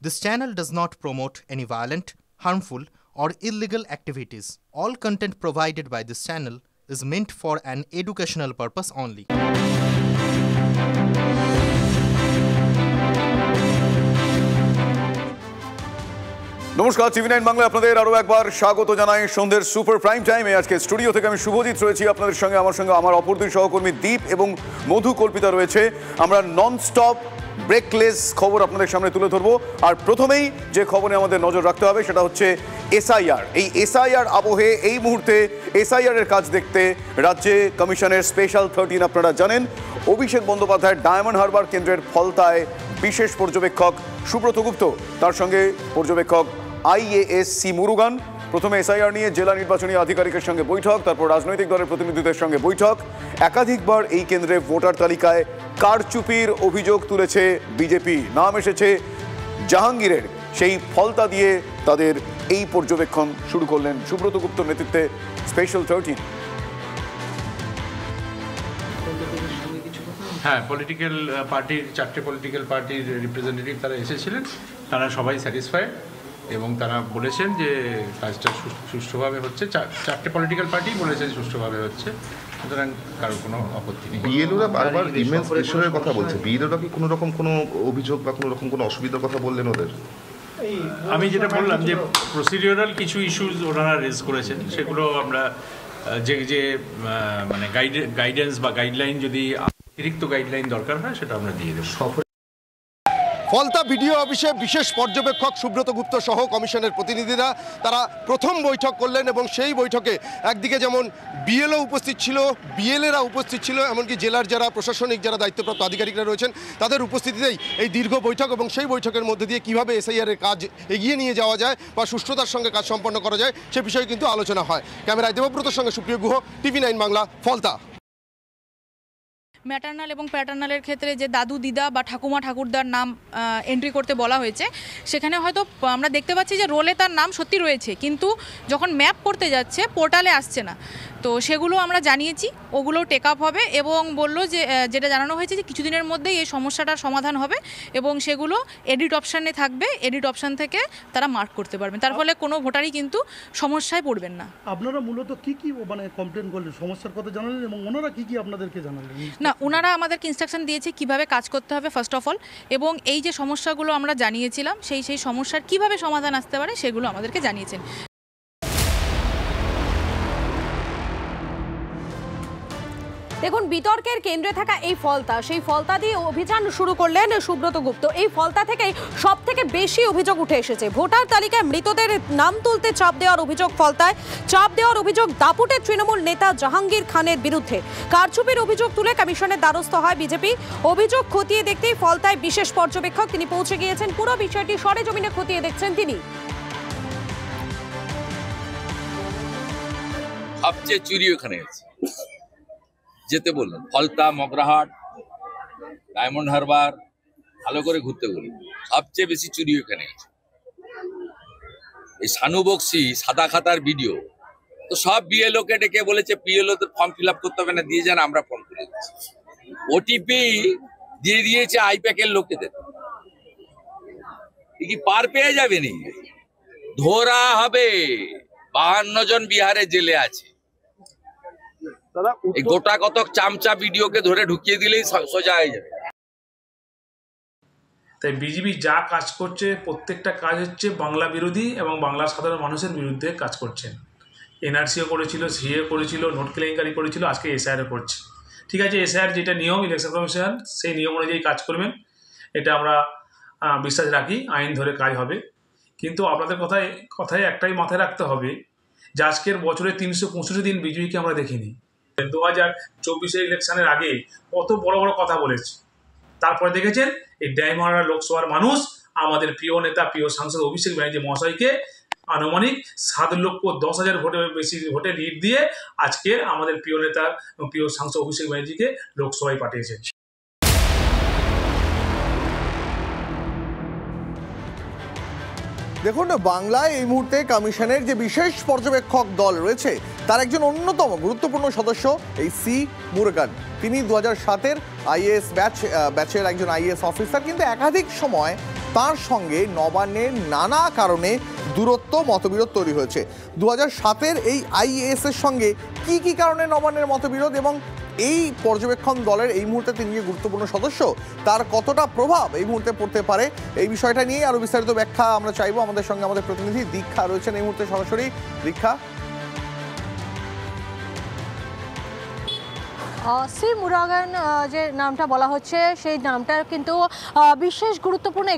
This channel does not promote any violent, harmful, or illegal activities. All content provided by this channel is meant for an educational purpose only. নমস্কার, টিভি9 বাংলায় আপনাদের আরও একবার স্বাগত জানাই সন্ধ্যের সুপার প্রাইম টাইমে। আজকে স্টুডিও থেকে আমি শুভজিৎ রয়েছি আপনাদের সঙ্গে। আমার অপর দুই সহকর্মী দীপ এবং মধু কল্পিতা রয়েছে। আমরা নন স্টপ ব্রেকলেস খবর আপনাদের সামনে তুলে ধরবো। আর প্রথমেই যে খবরে আমাদের নজর রাখতে হবে সেটা হচ্ছে এসআইআর। এই এসআইআর আবহে এই মুহূর্তে এসআইআর এর কাজ দেখতে রাজ্যে কমিশনের স্পেশাল 13 আপনারা জানেন। অভিষেক বন্দ্যোপাধ্যায়ের ডায়মন্ড হারবার কেন্দ্রের ফলতায় বিশেষ পর্যবেক্ষক সুব্রত গুপ্ত, তার সঙ্গে পর্যবেক্ষক IAS সি মুরুগান। প্রথমে এসআইআর নিয়ে জেলা নির্বাচনী আধিকারিকের সঙ্গে বৈঠক, তারপর রাজনৈতিক দলের প্রতিনিধিদের সঙ্গে বৈঠক। একাধিকবার এই কেন্দ্রে ভোটার তালিকায় কারচুপির অভিযোগ তুলেছে বিজেপি। নাম এসেছে জাহাঙ্গীরের। সেই ফলতা দিয়ে তাদের এই পর্যবেক্ষণ শুরু করলেন সুব্রত গুপ্তর নেতৃত্বে স্পেশাল 13। হ্যাঁ, পলিটিক্যাল পার্টির 4টে পলিটিক্যাল পার্টির রিপ্রেজেন্টেটিভ তারা এসেছিলেন। তারা সবাই স্যাটিসফাইড এবং তারা বলেছেন যে কাজটা সুষ্ঠুভাবে হচ্ছে। 4টে পলিটিক্যাল পার্টি বলেছে সুষ্ঠুভাবে হচ্ছে, সুতরাং কারোর কোনো আপত্তি নেই। বিএলওরা বারবার ইমেন্স প্রেশারের কথা বলছে। বিএলওরা কি কোনো রকম কোনো অভিযোগ বা কোনো রকম কোনো অসুবিধার কথা বললেন ওদের? আমি যেটা বললাম যে প্রসিডিওরাল কিছু ইস্যুস ওনারা রেজ করেছেন, সেগুলো আমরা যে মানে গাইডেন্স বা গাইডলাইন, যদি অতিরিক্ত গাইডলাইন দরকার হয় সেটা আমরা দিয়ে দেবো। ফলতা বিডিও অফিসে বিশেষ পর্যবেক্ষক সুব্রত গুপ্ত সহ কমিশনের প্রতিনিধিরা তারা প্রথম বৈঠক করলেন এবং সেই বৈঠকে একদিকে যেমন বিএলও উপস্থিত ছিল, বিএলএরা উপস্থিত ছিল, এমনকি জেলার যারা প্রশাসনিক যারা দায়িত্বপ্রাপ্ত আধিকারিকরা রয়েছেন তাদের উপস্থিতিতেই এই দীর্ঘ বৈঠক এবং সেই বৈঠকের মধ্যে দিয়ে কীভাবে এসআইআর এর কাজ এগিয়ে নিয়ে যাওয়া যায় বা সুষ্ঠুতার সঙ্গে কাজ সম্পন্ন করা যায় সে বিষয়ে কিন্তু আলোচনা হয়। ক্যামেরায় দেবব্রতর সঙ্গে সুপ্রিয় গুহ, টিভি9 বাংলা, ফলতা। ম্যাটার্নাল এবং প্যাটার্নালের ক্ষেত্রে যে দাদু দিদা বা ঠাকুমা ঠাকুরদার নাম এন্ট্রি করতে বলা হয়েছে, সেখানে হয়তো আমরা দেখতে পাচ্ছি যে রোলে তার নাম সত্যি রয়েছে, কিন্তু যখন ম্যাপ করতে যাচ্ছে পোর্টালে আসছে না। তো সেগুলো আমরা জানিয়েছি, ওগুলো টেক আপ হবে এবং বললো যে যেটা জানানো হয়েছে যে কিছুদিনের মধ্যেই এই সমস্যাটার সমাধান হবে এবং সেগুলো এডিট অপশানে থাকবে। এডিট অপশান থেকে তারা মার্ক করতে পারবেন, তার ফলে কোনো ভোটারই কিন্তু সমস্যায় পড়বেন না। আপনারা মূলত কি মানে কমপ্লেন করলেন, সমস্যার কথা জানালেন এবং ওনারা কি আপনাদেরকে জানালেন? না, ওনারা আমাদেরকে ইনস্ট্রাকশন দিয়েছে কিভাবে কাজ করতে হবে ফার্স্ট অফ অল, এবং এই যে সমস্যাগুলো আমরা জানিয়েছিলাম সেই সমস্যার কিভাবে সমাধান আসতে পারে সেগুলো আমাদেরকে জানিয়েছেন। দেখুন, বিতর্কের কেন্দ্রে থাকা এই ফলতা, সেই ফলতা দিয়ে অভিযান শুরু করলেন সুব্রত গুপ্ত। এই ফলতা থেকেই সব থেকে বেশি অভিযোগ উঠে এসেছে। ভোটার তালিকায় মৃতদের নাম তুলতে চাপ দেওয়ার অভিযোগ ফলতায়, চাপ দেওয়ার অভিযোগ দাপুটের তৃণমূল নেতা জাহাঙ্গীর খানের বিরুদ্ধে। কারচুপির অভিযোগ তুলে কমিশনের দ্বারস্থ হয় বিজেপি। অভিযোগ খতিয়ে দেখতেই ফলতায় বিশেষ পর্যবেক্ষক তিনি পৌঁছে গিয়েছেন। পুরো বিষয়টি সরেজমিনে খতিয়ে দেখছেন তিনি। সবচেয়ে চুরি ওখানে আছে, যেতে বললেন ফলতা, মগরাহাট, ডায়মন্ড হারবার, ভালো করে ঘুরতে বললেন। সবচেয়ে বেশি চুরি ওখানে আছে। এই শানু বক্সি সাদা খাতার ভিডিও তো সব বিএলও কে ডেকে বলেছে বিএলওদের ফর্ম ফিল আপ করতে হবে না, দিয়ে যান, আমরা ফর্ম করে দিচ্ছি। ওটিপি দিয়ে দিয়েছে আইপ্যাকের লোকেদের। কি পার পেয়ে যাবে নি? ধরা হবে। 52 জন বিহারে জেলে আছে। এই গোটা কতক চামচা ভিডিওকে ধরে ঢুকিয়ে দিলেই সোজা হয়ে যাবে। তাই বিজেপি যা কাজ করছে প্রত্যেকটা কাজ হচ্ছে বাংলা বিরোধী এবং বাংলার সাধারণ মানুষের বিরুদ্ধে কাজ করছেন। এনআরসিও করেছিল, সিএ করেছিল, নোট কেলেঙ্কারি করেছিল, আজকে এসআইআর করছে। ঠিক আছে, এসআইআর যেটা নিয়ম ইলেকশন কমিশন সেই নিয়ম অনুযায়ী কাজ করবেন, এটা আমরা বিশ্বাস রাখি। আইন ধরে কাজ হবে। কিন্তু আপনাদের কথায় একটাই মাথায় রাখতে হবে যে আজকের বছরে 365 দিন বিজেপিকে আমরা দেখিনি। 2024 ইলেকশনের আগে কত বড় বড় কথা বলেছে, তারপরে দেখেছেন এই ডায়মন্ড লোকসভার মানুষ আমাদের প্রিয় নেতা, প্রিয় সাংসদ অভিষেক ব্যানার্জি মহাশয়কে আনুমানিক 7,10,000 ভোটের বেশি ভোটে লিড দিয়ে আজকে আমাদের প্রিয় নেতা, প্রিয় সাংসদ অভিষেক ব্যানার্জিকে লোকসভায় পাঠিয়েছেন। দেখুন, বাংলায় এই মুহূর্তে কমিশনের যে বিশেষ পর্যবেক্ষক দল রয়েছে তার একজন অন্যতম গুরুত্বপূর্ণ সদস্য এই সি মুরুগান। তিনি 2007-এর আইএএস ব্যাচের একজন আইএএস অফিসার, কিন্তু একাধিক সময় তার সঙ্গে নবান্নের নানা কারণে দূরত্ব মতবিরোধ তৈরি হয়েছে। 2007-এর এই আইএএস এর সঙ্গে কি কি কারণে নবান্নের মতবিরোধ এবং এই পর্যবেক্ষণ দলের এই মুহূর্তে তিনি যে গুরুত্বপূর্ণ সদস্য তার কতটা প্রভাব এই মুহূর্তে পড়তে পারে, এই বিষয়টা নিয়ে আরো বিস্তারিত ব্যাখ্যা আমরা চাইবো। আমাদের সঙ্গে আমাদের প্রতিনিধি দীক্ষা রয়েছেন এই মুহূর্তে সরাসরি। দীক্ষা, সি মুরাগান যে নামটা বলা হচ্ছে সেই নামটা কিন্তু বিশেষ গুরুত্বপূর্ণ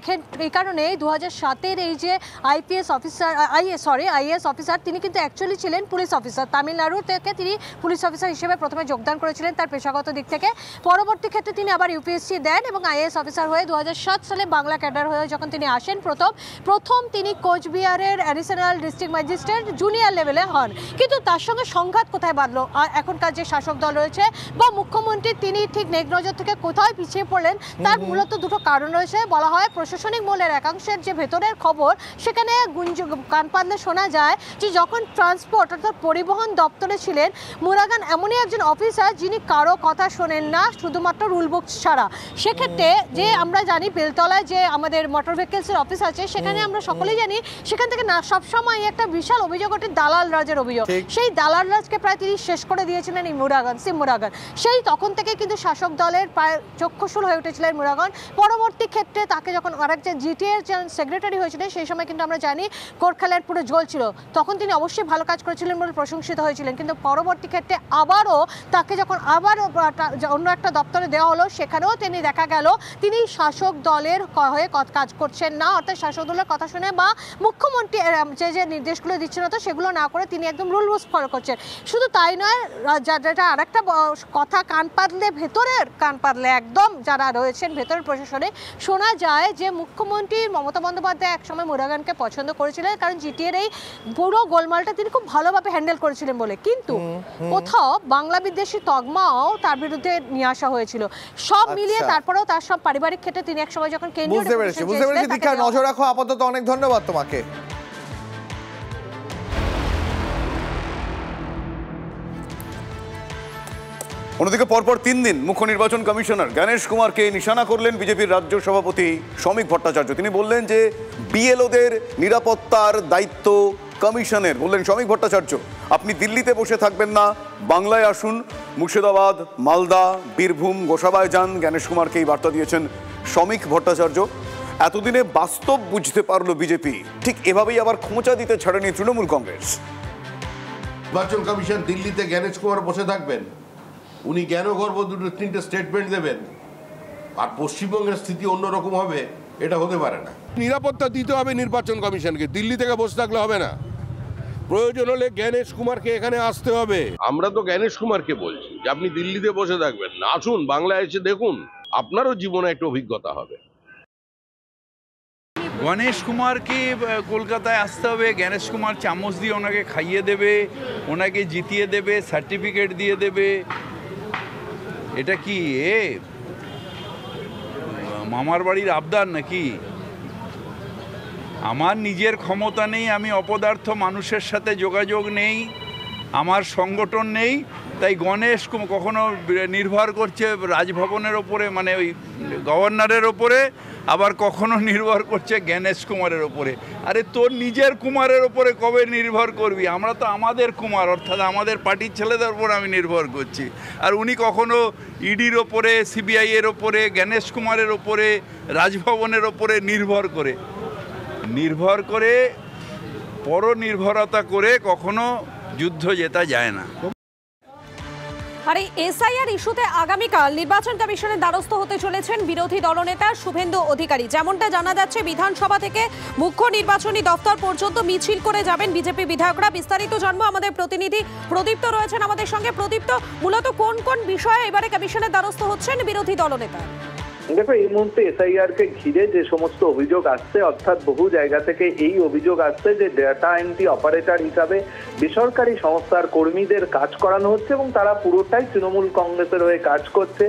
এই কারণে 2007-এর এই যে আইএএস অফিসার তিনি কিন্তু অ্যাকচুয়ালি ছিলেন পুলিশ অফিসার। তামিলনাড়ু থেকে তিনি পুলিশ অফিসার হিসেবে প্রথমে যোগদান করেছিলেন তার পেশাগত দিক থেকে। পরবর্তী ক্ষেত্রে তিনি আবার ইউপিএসসি দেন এবং আইএএস অফিসার হয়ে 2007 সালে বাংলা ক্যাডার হয়ে যখন তিনি আসেন প্রথম তিনি কোচবিহারের অ্যাডিশনাল ডিস্ট্রিক্ট ম্যাজিস্ট্রেট জুনিয়র লেভেলে হন। কিন্তু তার সঙ্গে সংঘাত কোথায় বাঁধলো? এখনকার যে শাসক দল রয়েছে বা মুখ্যমন্ত্রী তিনি ঠিক নেকনজর থেকে কোথায় পিছিয়ে পড়লেন তার মূলত দুটো কারণ রয়েছে। বলা হয় প্রশাসনিক মহলের একাংশের যে ভেতরের খবর সেখানে কান পাতলে শোনা যায় যে যখন ট্রান্সপোর্ট অর্থাৎ পরিবহন দপ্তরে ছিলেন মুরাগান এমনই একজন অফিসার যিনি কারো কথা শোনেন না শুধুমাত্র রুল বুক ছাড়া। সেক্ষেত্রে যে আমরা জানি বেলতলায় যে আমাদের মোটর ভেহিকেলসের অফিস আছে সেখানে আমরা সকলেই জানি সেখান থেকে না সবসময় একটা বিশাল অভিযোগ ওঠে দালাল রাজের অভিযোগ। সেই দালাল রাজকে প্রায় তিনি শেষ করে দিয়েছিলেন এই মুরাগান। সেই তখন থেকে কিন্তু শাসক দলের প্রায় চক্ষুশূল হয়ে উঠেছিলেন মুরাগান। পরবর্তী ক্ষেত্রে তাকে যখন আরেকজন জিটিএর সেক্রেটারি হয়েছিলেন সেই সময় কিন্তু আমরা জানি কোরখালের পুরো ঝোল ছিল, তখন তিনি অবশ্যই ভালো কাজ করেছিলেন বলে প্রশংসিত হয়েছিলেন। কিন্তু পরবর্তী ক্ষেত্রে আবারও তাকে যখন অন্য একটা দপ্তরে দেওয়া হলো সেখানেও তিনি দেখা গেল তিনি শাসক দলের হয়ে কাজ করছেন না, অর্থাৎ শাসক দলের কথা শুনে বা মুখ্যমন্ত্রী যে নির্দেশগুলো দিচ্ছেন তো সেগুলো না করে তিনি একদম রুল বুক ফলো করছেন। শুধু তাই নয়, যেটা আরেকটা কথা ভেতরের কান পাতলে একদম যারা রয়েছেন ভেতরের প্রশাসনে শোনা যায় যে মুখ্যমন্ত্রী মমতা বন্দ্যোপাধ্যায় একসময় মুরাগানকে পছন্দ করেছিলেন কারণ জিটিএর এই পুরো গোলমালটা তিনি খুব ভালোভাবে হ্যান্ডেল করেছিলেন বলে। কিন্তু কোথাও বাংলা বিদ্বেষী তকমাও তার বিরুদ্ধে নিয়ে আসা হয়েছিল। সব মিলিয়ে তারপরেও তার সব পারিবারিক ক্ষেত্রে তিনি একসময় যখন কেন্দ্রীয় নজর রাখো। আপাতত অনেক ধন্যবাদ তোমাকে। অন্যদিকে পরপর 3 দিন মুখ্য নির্বাচন কমিশনার গণেশ কুমারকে নিশানা করলেন বিজেপির রাজ্য সভাপতি শ্রমিক ভট্টাচার্য। তিনি বললেন যে বিএলওদের নিরাপত্তার দায়িত্ব কমিশনের। বললেন শ্রমিক ভট্টাচার্য, আপনি দিল্লিতে বসে থাকবেন না, বাংলায় আসুন, মুর্শিদাবাদ, মালদা, বীরভূম, গোসাবায় যান। গণেশ কুমারকে এই বার্তা দিয়েছেন শ্রমিক ভট্টাচার্য। এতদিনে বাস্তব বুঝতে পারলো বিজেপি, ঠিক এভাবেই আবার খোঁচা দিতে ছাড়েনি তৃণমূল কংগ্রেস। নির্বাচন কমিশন দিল্লিতে গণেশ কুমার বসে থাকবেন, উনি জ্ঞান গর্ব 2-3টে স্টেটমেন্ট দেবেন আর পশ্চিমবঙ্গের স্থিতি অন্যরকম হবে, এটা হতে পারে না। নিরাপত্তা দিতে হবে নির্বাচন কমিশনকে, দিল্লি থেকে বসে থাকলে হবে না। প্রয়োজন হলে গণেশ কুমারকে এখানে আসতে হবে। আমরা তো গণেশ কুমারকে বলছি যে আপনি দিল্লিতে বসে থাকবেন না, আসুন বাংলায় এসে দেখুন, আপনারও জীবনে একটা অভিজ্ঞতা হবে। গণেশ কুমারকে কলকাতায় আসতে হবে, গণেশ কুমার চামচ দিয়ে ওনাকে খাইয়ে দেবে, ওনাকে জিতিয়ে দেবে, সার্টিফিকেট দিয়ে দেবে। এটা কি মামার বাড়ির আবদার নাকি? আমার নিজের ক্ষমতা নেই, আমি অপদার্থ মানুষের সাথে যোগাযোগ নেই, আমার সংগঠন নেই, তাই গণেশ কখনো নির্ভর করছে রাজভবনের ওপরে মানে ওই গভর্নরের ওপরে, আবার কখনো নির্ভর করছে গণেশ কুমারের ওপরে। আরে তোর নিজের কুমারের ওপরে কবে নির্ভর করবি? আমরা তো আমাদের কুমার অর্থাৎ আমাদের পার্টির ছেলেদের ওপর আমি নির্ভর করছি। আর উনি কখনো ইডির ওপরে, সিবিআইয়ের ওপরে, গণেশ কুমারের ওপরে, রাজভবনের ওপরে নির্ভর করে পরনির্ভরতা করে কখনো যুদ্ধ জেতা যায় না। আর এই এসআইআর ইস্যুতে আগামীকাল নির্বাচন কমিশনের দ্বারস্থ হতে চলেছেন বিরোধী দলনেতা শুভেন্দু অধিকারী। যেমনটা জানা যাচ্ছে বিধানসভা থেকে মুখ্য নির্বাচনী দপ্তর পর্যন্ত মিছিল করে যাবেন বিজেপি বিধায়করা। বিস্তারিত জানবো, আমাদের প্রতিনিধি প্রদীপ্ত রয়েছেন আমাদের সঙ্গে। প্রদীপ্ত, মূলত কোন কোন বিষয়ে এবারে কমিশনের দ্বারস্থ হচ্ছেন বিরোধী দলনেতা? দেখো, এই মুহূর্তে এসআইআর কে ঘিরে যে সমস্ত অভিযোগ আসছে, অর্থাৎ বহু জায়গা থেকে এই অভিযোগ আসছে যে ডেটা এন্ট্রি অপারেটর হিসাবে বেসরকারি সংস্থার কর্মীদের কাজ করানো হচ্ছে এবং তারা পুরোটাই তৃণমূল কংগ্রেসের হয়ে কাজ করছে।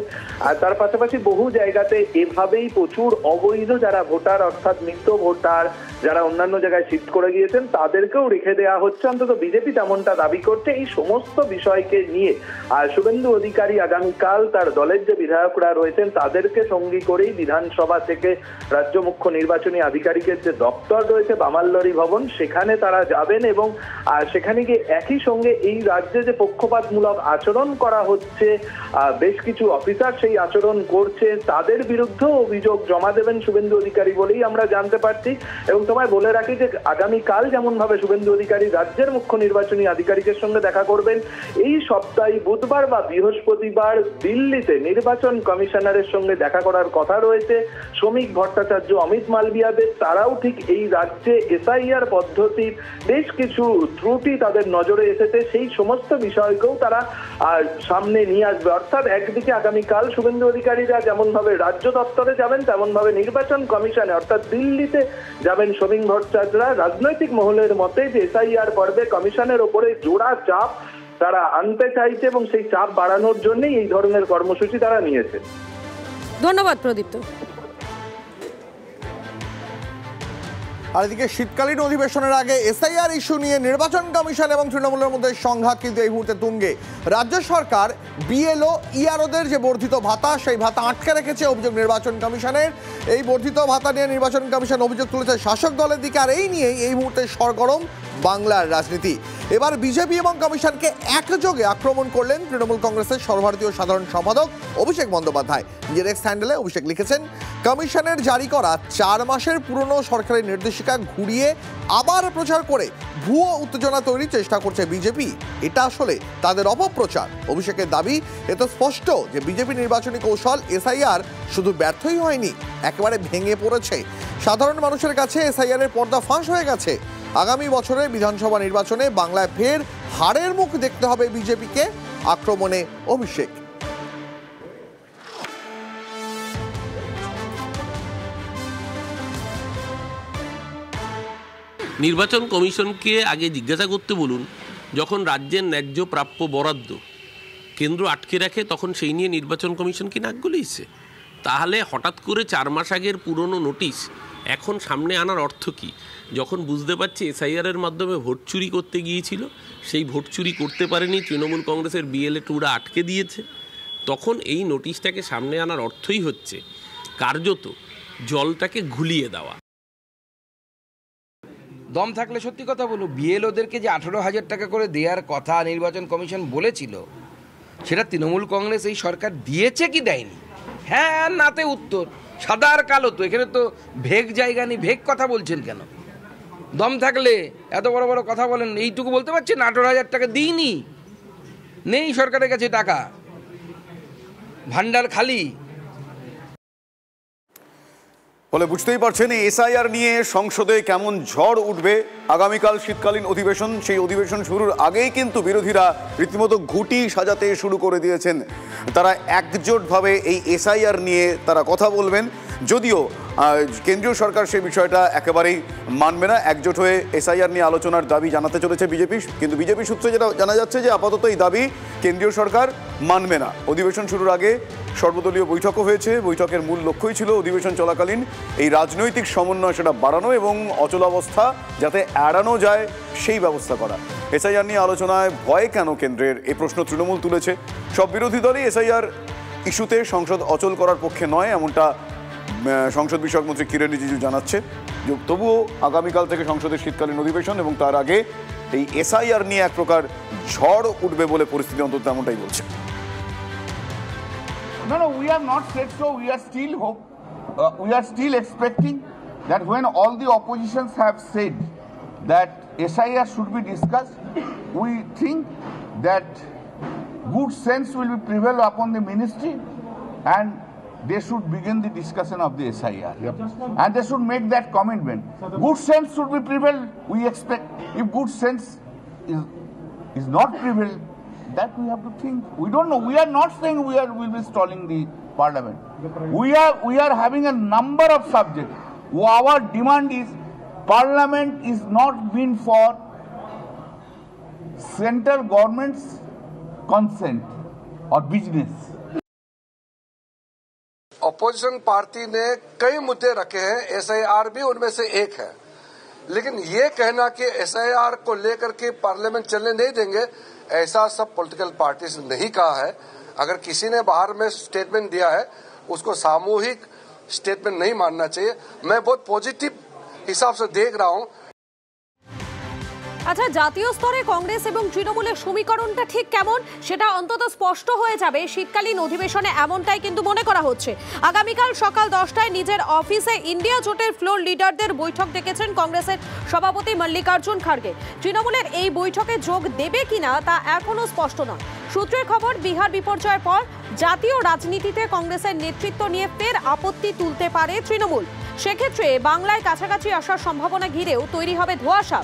আর তার পাশাপাশি বহু জায়গাতে এভাবেই প্রচুর অবৈধ যারা ভোটার অর্থাৎ মৃত ভোটার যারা অন্যান্য জায়গায় শিফট করে গিয়েছেন তাদেরকেও রেখে দেওয়া হচ্ছে, অন্তত বিজেপি তেমনটা দাবি করছে। এই সমস্ত বিষয়কে নিয়ে আর শুভেন্দু অধিকারী আগামীকাল তার দলের যে বিধায়করা রয়েছেন তাদেরকে দৃষ্টিভঙ্গি করেই বিধানসভা থেকে রাজ্য মুখ্য নির্বাচনী আধিকারিকের যে দপ্তর রয়েছে বামাল্লরি ভবন, সেখানে তারা যাবেন এবং সেখানে গিয়ে একই সঙ্গে এই রাজ্যে যে পক্ষপাতমূলক আচরণ করা হচ্ছে, বেশ কিছু অফিসার সেই আচরণ করছে, তাদের বিরুদ্ধেও অভিযোগ জমা দেবেন শুভেন্দু অধিকারী বলেই আমরা জানতে পারছি। এবং তোমায় বলে রাখি যে আগামীকাল যেমন ভাবে শুভেন্দু অধিকারী রাজ্যের মুখ্য নির্বাচনী আধিকারিকের সঙ্গে দেখা করবেন, এই সপ্তাহে বুধবার বা বৃহস্পতিবার দিল্লিতে নির্বাচন কমিশনারের সঙ্গে দেখা করার কথা রয়েছে শ্রমিক ভট্টাচার্য, অমিত মালবিয়াদের। তারাও ঠিক এই রাজ্যে এসআইআর পদ্ধতির বেশ কিছু ত্রুটি তাদের নজরে এসেছে, সেই সমস্ত বিষয়কেও তারা সামনে নিয়ে আসবে। অর্থাৎ একদিকে আগামীকাল শুভেন্দু অধিকারীরা যেমন ভাবে রাজ্য দপ্তরে যাবেন, তেমন ভাবে নির্বাচন কমিশনে অর্থাৎ দিল্লিতে যাবেন শ্রমিক ভট্টাচার্যরা। রাজনৈতিক মহলের মতে যে এসআইআর পর্বে কমিশনের ওপরে জোড়া চাপ তারা আনতে চাইছে এবং সেই চাপ বাড়ানোর জন্যই এই ধরনের কর্মসূচি তারা নিয়েছে। ধন্যবাদ প্রদীপ্ত। আর এদিকে শীতকালীন অধিবেশনের আগে এসআইআর ইস্যু নিয়ে নির্বাচন কমিশন এবং তৃণমূলের মধ্যে সংঘাত কিন্তু এই মুহূর্তে তুঙ্গে। রাজ্য সরকার বিএলও ইআরওদের যে বর্ধিত ভাতা, সেই ভাতা আটকে রেখেছে অভিযোগ নির্বাচন কমিশনের। এই বর্ধিত ভাতা নিয়ে নির্বাচন কমিশন অভিযোগ তুলেছে শাসক দলের দিকে, আর এই নিয়েই এই মুহূর্তে সরগরম বাংলার রাজনীতি। এবার বিজেপি এবং কমিশনকে একযোগে আক্রমণ করলেন তৃণমূল কংগ্রেসের সর্বভারতীয় সাধারণ সম্পাদক অভিষেক বন্দ্যোপাধ্যায়। নিজের এক্স হ্যান্ডেলে অভিষেক লিখেছেন, কমিশনের জারি করা 4 মাসের পুরনো সরকারি নির্দেশিকা ঘুরিয়ে আবার প্রচার করে ভুয়ো উত্তেজনা তৈরির চেষ্টা করছে বিজেপি। এটা আসলে তাদের অপপ্রচার। অভিষেকের দাবি, এ তো স্পষ্ট যে বিজেপি নির্বাচনী কৌশল এসআইআর শুধু ব্যর্থই হয়নি, একেবারে ভেঙে পড়েছে। সাধারণ মানুষের কাছে এসআইআর এর পর্দা ফাঁস হয়ে গেছে। আগামী বছরের বিধানসভা নির্বাচনে বাংলায় ফের হারের মুখ দেখতে হবে বিজেপিকে। আক্রমণে অভিষেক। নির্বাচন কমিশনকে আগে জিজ্ঞাসা করতে বলুন, যখন রাজ্যের ন্যায্য প্রাপ্য বরাদ্দ কেন্দ্র আটকে রাখে তখন সেই নিয়ে নির্বাচন কমিশন কি নাক গলিয়েছে? তাহলে হঠাৎ করে 4 মাস আগের পুরনো নোটিশ এখন সামনে আনার অর্থ কী? যখন বুঝতে পারছে এসআইআরের মাধ্যমে ভোট চুরি করতে গিয়েছিল, সেই ভোট চুরি করতে পারেনি, তৃণমূল কংগ্রেসের বিএলএ-2রা আটকে দিয়েছে, তখন এই নোটিশটাকে সামনে আনার অর্থই হচ্ছে কার্যত জলটাকে ঘুলিয়ে দেওয়া। দম থাকলে সত্যি কথা বলো, বিএলওদেরকে যে 18,000 টাকা করে দেওয়ার কথা নির্বাচন কমিশন বলেছিল, সেটা তৃণমূল কংগ্রেস এই সরকার দিয়েছে কি দেয়নি? হ্যাঁ নাতে উত্তর, সাদা আর কালো তো, এখানে তো ভেগ জায়গা নেই। ভেগ কথা বলছেন কেন? দম থাকলে এত বড় বড় কথা বলেন, এইটুকু বলতে পারছেন 18,000 টাকা দিইনি, নেই সরকারের কাছে টাকা, ভান্ডার খালি। ফলে বুঝতেই পারছেন এসআইআর নিয়ে সংসদে কেমন ঝড় উঠবে। আগামীকাল শীতকালীন অধিবেশন, সেই অধিবেশন শুরুর আগেই কিন্তু বিরোধীরা রীতিমতো ঘুঁটি সাজাতে শুরু করে দিয়েছেন। তারা একজোটভাবে এই এসআইআর নিয়ে তারা কথা বলবেন, যদিও কেন্দ্রীয় সরকার সেই বিষয়টা একেবারেই মানবে না। একজোট হয়ে এসআইআর নিয়ে আলোচনার দাবি জানাতে চলেছে বিজেপি, কিন্তু বিজেপি সূত্রে যেটা জানা যাচ্ছে যে আপাতত এই দাবি কেন্দ্রীয় সরকার মানবে না। অধিবেশন শুরুর আগে সর্বদলীয় বৈঠকও হয়েছে। বৈঠকের মূল লক্ষ্যই ছিল অধিবেশন চলাকালীন এই রাজনৈতিক সমন্বয় সেটা বাড়ানো এবং অচলাবস্থা যাতে এড়ানো যায় সেই ব্যবস্থা করা। এসআইআর নিয়ে আলোচনায় ভয় কেন কেন্দ্রের, এই প্রশ্ন তৃণমূল তুলেছে। সব বিরোধী দলই এসআইআর ইস্যুতে সংসদ অচল করার পক্ষে নয়, এমনটা সংসদ বিষয়ক মন্ত্রী কিরেন রিজিজু জানাচ্ছে। তবুও আগামীকাল থেকে সংসদের শীতকালীন অধিবেশন এবং তার আগে এই এসআইআর নিয়ে এক প্রকার ঝড় উঠবে বলে পরিস্থিতি অন্তত এমনটাই বলছে। No, we are not said so. We are still we are still expecting that when all the oppositions have said that SIR should be discussed, we think that good sense will be prevail upon the ministry and they should begin the discussion of the SIR. And they should make that commitment. Good sense should be prevail, we expect. If good sense is not prevail, that we have to think. We don't know. We are not saying will be stalling the parliament. We are having a number of subjects. Our demand is parliament is not meant for central government's consent or business. Opposition party ने कई मुद्दे रखे हैं, SIR भी उनमें से एक है, लेकिन ये कहना कि एसआईआर को लेकर के पार्लियामेंट चलने नहीं देंगे, ऐसा सब पॉलिटिकल पार्टीज ने नहीं कहा है। अगर किसी ने बाहर में स्टेटमेंट दिया है उसको सामूहिक स्टेटमेंट नहीं मानना चाहिए। मैं बहुत पॉजिटिव हिसाब से देख रहा हूँ। আচ্ছা, জাতীয় স্তরে কংগ্রেস এবং তৃণমূলের সমীকরণটা ঠিক কেমন সেটা অন্তত স্পষ্ট হয়ে যাবে শীতকালীন অধিবেশনে, এমনটাই কিন্তু মনে করা হচ্ছে। আগামীকাল সকাল 10টায় নিজের অফিসে ইন্ডিয়া জোটের ফ্লোর লিডারদের বৈঠক ডেকেছেন কংগ্রেসের সভাপতি মল্লিকার্জুন খাড়গে। তৃণমূলের এই বৈঠকে যোগ দেবে কিনা তা এখনো স্পষ্ট নয়। সূত্রের খবর, বিহার বিপর্যয়ের পর জাতীয় রাজনীতিতে কংগ্রেসের নেতৃত্ব নিয়ে ফের আপত্তি তুলতে পারে তৃণমূল। সেক্ষেত্রে বাংলায় কাছাকাছি আসার সম্ভাবনা ঘিরেও তৈরি হবে ধোঁয়াশা।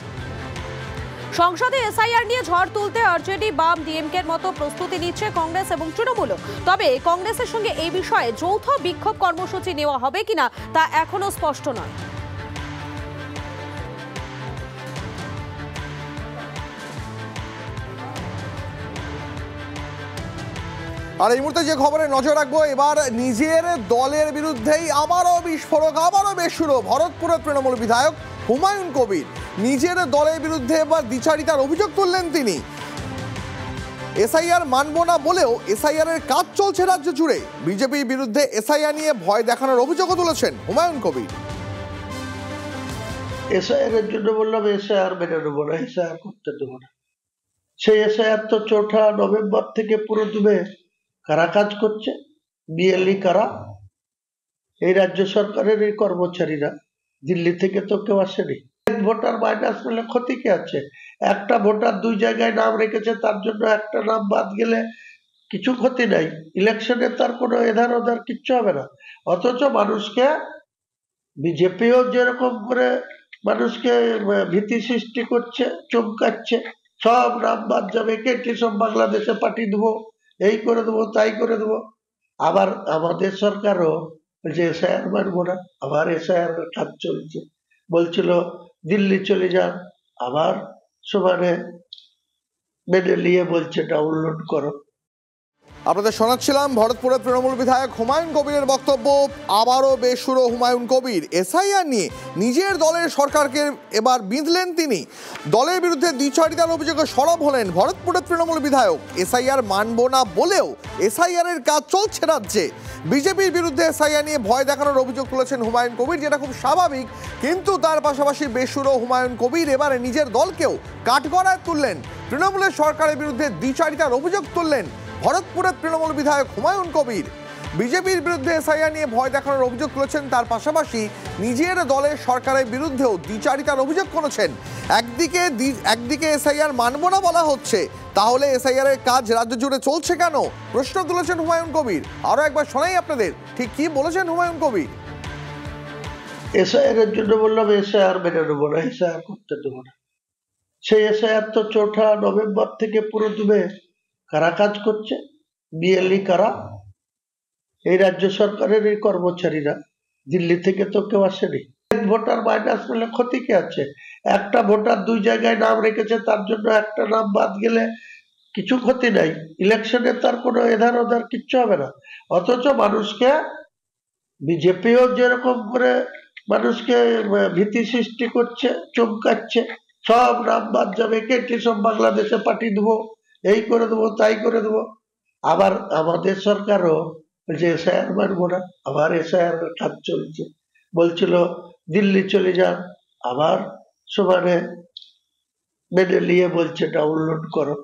সংসদে এসআইআর নিয়ে ঝড় তুলতে আরজেডি, বাম, ডিএমকের মতো প্রস্তুতি নিচ্ছে কংগ্রেস এবং তৃণমূল। তবে কংগ্রেসের সঙ্গে এই বিষয়ে যৌথ বিক্ষোভ কর্মসূচি নেওয়া হবে কিনা তা এখনো স্পষ্ট নয়। আর এই মুহূর্তে যে খবরে নজর রাখবো, এবার নিজের দলের বিরুদ্ধেই আবারও বিস্ফোরক, আবারও বেসুরো ভরতপুরের তৃণমূল বিধায়ক হুমায়ুন কবির। নিজের দলের বিরুদ্ধে এবার দ্বিচারিতার অভিযোগ তুললেন তিনি। এসআইআর মানব না বলেও এসআইআর এর কাজ চলছে রাজ্য জুড়ে। বিজেপির বিরুদ্ধে এসআইআর নিয়ে ভয় দেখানোর অভিযোগও তুলেছেন হুমায়ুন কবির। এসআইআর এর জন্য বললাম এসআইআর মেনে নেবো না, এসআইআর করতে দেবো না। সেই এসআইআর তো 4 নভেম্বর থেকে পুরো দুবে কারা কাজ করছে, বিএলই কারা, এই রাজ্য সরকারের এই কর্মচারীরা। দিল্লি থেকে তো কেউ আসেনি। ভোটার মাইনাস পেলে ক্ষতি কি আছে? একটা ভোটার 2 জায়গায় নাম রেখেছে, তার জন্য একটা নাম বাদ গেলে কিছু ক্ষতি নাই। ইলেকশনে তার কোনো এধার ওধার কিচ্ছু হবে না। অথচ মানুষকে বিজেপিও যেরকম করে মানুষকে ভীতি সৃষ্টি করছে, চমকাচ্ছে, সব নাম বাদ যাবে, কেটে সব বাংলাদেশে পাঠিয়ে দেবো, এই করে দেবো, তাই করে দেবো। আবার আমাদের সরকারও যে এসআইআর মানবো না, আবার এসআইআর কাজ চলছে। বলছিল দিল্লি চলে যান, আবার সমানে মেনে নিয়ে বলছে ডাউনলোড করো। আপনাদের শোনাচ্ছিলাম ভরতপুরের তৃণমূল বিধায়ক হুমায়ুন কবিরের বক্তব্য। আবারও বেসুরো হুমায়ুন কবির। এসআইআর নিয়ে নিজের দলের সরকারকে এবার বিঁধলেন তিনি। দলের বিরুদ্ধে দ্বিচারিতার অভিযোগে সরব হলেন ভরতপুরের তৃণমূল বিধায়ক। এসআইআর মানব না বলেও এসআইআর এর কাজ চলছে রাজ্যে। বিজেপির বিরুদ্ধে এসআইআর নিয়ে ভয় দেখানোর অভিযোগ তুলেছেন হুমায়ুন কবির, যেটা খুব স্বাভাবিক। কিন্তু তার পাশাপাশি বেসুরো হুমায়ুন কবির এবারে নিজের দলকেও কাঠগড়ায় তুললেন। তৃণমূলের সরকারের বিরুদ্ধে দ্বিচারিতার অভিযোগ তুললেন ভরতপুরের তৃণমূল বিধায়ক হুমায়ুন কবির। বিজেপির বিরুদ্ধে এসআইআর নিয়ে ভয় দেখানোর অভিযোগ তুলেছেন, তার পাশাপাশি নিজের দলের সরকারের বিরুদ্ধেও দ্বিচারিতার অভিযোগ করেছেন। একদিকে এসআইআর মানব না বলা হচ্ছে, তাহলে এসআইআর এর কাজ রাজ্য জুড়ে চলছে কেন, প্রশ্ন তুলেছেন হুমায়ুন কবির। আরো একবার শোনাই আপনাদের ঠিক কি বলেছেন হুমায়ুন কবির। এসআইআর এর জন্য বললাম এসআইআর মেনে নেবো না, এসআইআর করতে দেবো না। সেই এসআইআর তো 4 নভেম্বর থেকে পুরো দুবে কারা কাজ করছে, বিএলই কারা, এই রাজ্য সরকারের এই কর্মচারীরা। দিল্লি থেকে তো কেউ আসেনি। ভোটার মাইনাস পেলে ক্ষতি কি আছে? একটা ভোটার 2 জায়গায় নাম রেখেছে, তার জন্য একটা নাম বাদ গেলে কিছু ক্ষতি নাই। ইলেকশনে তার কোনো এধার ওধার কিচ্ছু হবে না। অথচ মানুষকে বিজেপিও যেরকম করে মানুষকে ভীতি সৃষ্টি করছে, চমকাচ্ছে, সব নাম বাদ যাবে, কেটে সব বাংলাদেশে পাঠিয়ে দেবো, এই করে দেবো, তাই করে দেবো। আবার আমাদের সরকারও যে এসআইআর মানবো না, আবার এসআইআর কাজ চলছে। বলছিল দিল্লি চলে যান, আবার সমানে মেনে নিয়ে বলছে ডাউনলোড করো।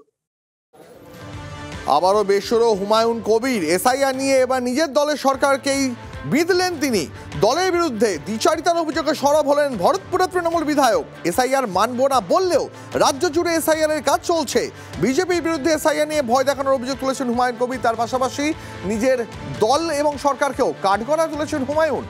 আবারও বেসুরো হুমায়ুন কবির। এসআইআর নিয়ে এবার নিজের দলের সরকারকেই বিঁধলেন তিনি। দলের বিরুদ্ধে দ্বিচারিতার অভিযোগে সরব হলেন ভরতপুরের তৃণমূল বিধায়ক। এসআইআর মানব না বললেও রাজ্য জুড়ে এসআইআর এর কাজ চলছে। বিজেপির বিরুদ্ধে এসআইআর নিয়ে ভয় দেখানোর অভিযোগ তুলেছেন হুমায়ুন কবির। তার পাশাপাশি নিজের দল এবং সরকারকেও কাঠগড়ায় তুলেছেন হুমায়ুন।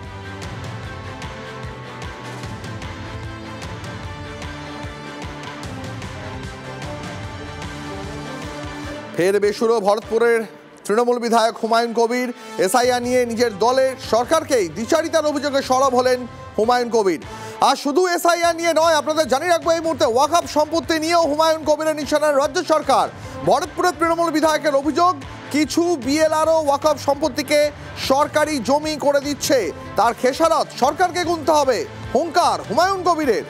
ফের বেসুরো ভরতপুরের তৃণমূল বিধায়ক হুমায়ুন কবির। এসআইআর নিয়ে নিজের দলের সরকারকেই দ্বিচারিতার অভিযোগে সরব হলেন হুমায়ুন কবির। আর শুধু এসআইআর নিয়ে নয়, আপনাদের জানিয়ে রাখবো এই মুহূর্তে ওয়াকফ সম্পত্তি নিয়েও হুমায়ুন কবিরের নিশানায় রাজ্য সরকার। ভরতপুরের তৃণমূল বিধায়কের অভিযোগ, কিছু বিএলআরও ওয়াকফ সম্পত্তিকে সরকারি জমি করে দিচ্ছে, তার খেসারত সরকারকে গুনতে হবে, হুঙ্কার হুমায়ুন কবিরের।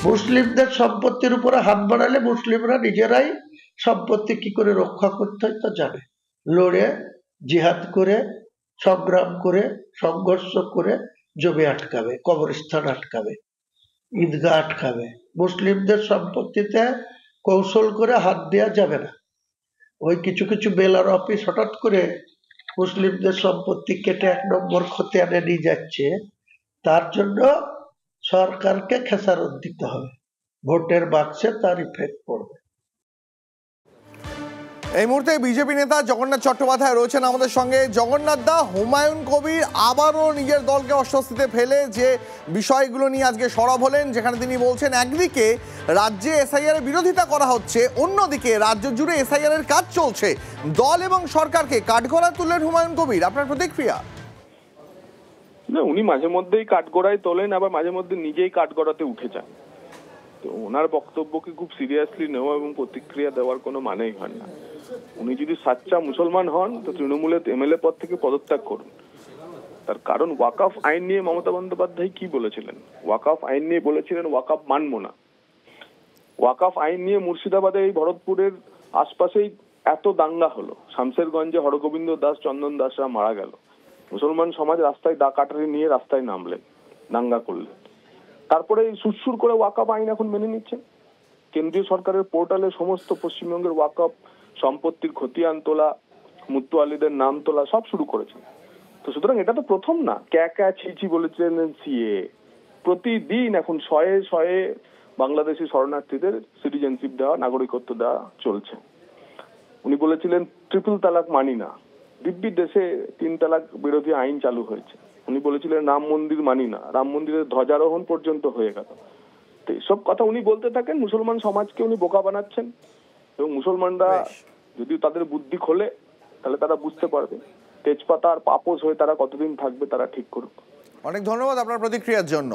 মুসলিমদের সম্পত্তির উপরে হাত বাড়ালে মুসলিমরা নিজেরাই সম্পত্তি কি করে রক্ষা করতে হয় তা জানে, লড়ে জিহাদ করে সংগ্রাম করে সংঘর্ষ করে জমি আটকাবে, কবরস্থান আটকাবে, ঈদগাহ আটকাবে। মুসলিমদের সম্পত্তিতে কৌশল করে হাত দেওয়া যাবে না। ওই কিছু কিছু বেলার অফিস হঠাৎ করে মুসলিমদের সম্পত্তি কেটে 1 নম্বর খতিয়ানে নিয়ে যাচ্ছে, তার জন্য সরকারকে খেসারত দিতে হবে, ভোটের বাক্সে তার ইফেক্ট পড়বে। এই মুহূর্তে বিজেপি নেতা জগন্নাথ চট্টোপাধ্যায় রয়েছেন আমাদের সঙ্গে। জগন্নাথ দা, হুমায়ুন কবির আবারও নিজের দলকে অস্বস্তিতে ফেলে যে বিষয়গুলো নিয়ে আজকে সরব হলেন, যেখানে তিনি বলছেন একদিকে রাজ্যে এসআইআর এর বিরোধিতা করা হচ্ছে, অন্যদিকে রাজ্য জুড়ে এসআইআর এর কাজ চলছে, দল এবং সরকারকে কাঠগড়ায় তুললেন হুমায়ুন কবির। আপনার প্রতিক্রিয়া? না, উনি মাঝে মধ্যেই কাঠগড়ায় তোলেন, আবার মাঝে মধ্যে নিজেই কাঠগড়াতে উঠে যান। তো ওনার বক্তব্যকে খুব সিরিয়াসলি নেওয়া এবং প্রতিক্রিয়া দেওয়ার কোনো মানেই হয় না। উনি যদি সাচ্চা মুসলমান হন তো তৃণমূলের এমএলএ পদ থেকে পদত্যাগ করুন। তার কারণ ওয়াকফ আইন নিয়ে মমতা বন্দ্যোপাধ্যায় কি বলেছিলেন? ওয়াকফ আইন নিয়ে বলেছিলেন ওয়াকফ মানবো না। ওয়াকফ আইন নিয়ে মুর্শিদাবাদে এই ভরতপুরের আশপাশেই এত দাঙ্গা হলো, শামশেরগঞ্জে হরগোবিন্দ দাস, চন্দন দাসরা মারা গেল, মুসলমান সমাজ রাস্তায় দা কাটারি নিয়ে রাস্তায় নামলেন, দাঙ্গা করলেন। তারপরে সুরসুর করে ওয়াকফ আইন এখন মেনে নিচ্ছে। কেন্দ্রীয় সরকারের পোর্টালে সমস্ত পশ্চিমবঙ্গের ওয়াকফ সম্পত্তির খতিয়ান তোলা, মুত্তুয়ালিদের নাম তোলা সব শুরু করেছে। তো সুতরাং এটা তো প্রথম না। ক্যা ছিছি বলেছিলেন সিএ, প্রতিদিন এখন শয়ে শয়ে বাংলাদেশি শরণার্থীদের সিটিজেনশিপ দেওয়া, নাগরিকত্ব দেওয়া চলছে। উনি বলেছিলেন ট্রিপল তালাক মানি না, দিব্যি দেশে 3 তালাক বিরোধী আইন চালু হয়েছে। উনি বলেছিলেন রাম মন্দির মানি না, রাম মন্দিরের ধ্বজারোহণ পর্যন্ত হয়ে গেল। তো এইসব কথা উনি বলতে থাকেন, মুসলমান সমাজকে উনি বোকা বানাচ্ছেন এবং মুসলমানরা যদি তাদের বুদ্ধি খোলে তাহলে তারা বুঝতে পারবে তেজপাতা আর পাপোশ হয়ে তারা কতদিন থাকবে, তারা ঠিক করুক। অনেক ধন্যবাদ আপনার প্রতিক্রিয়ার জন্য।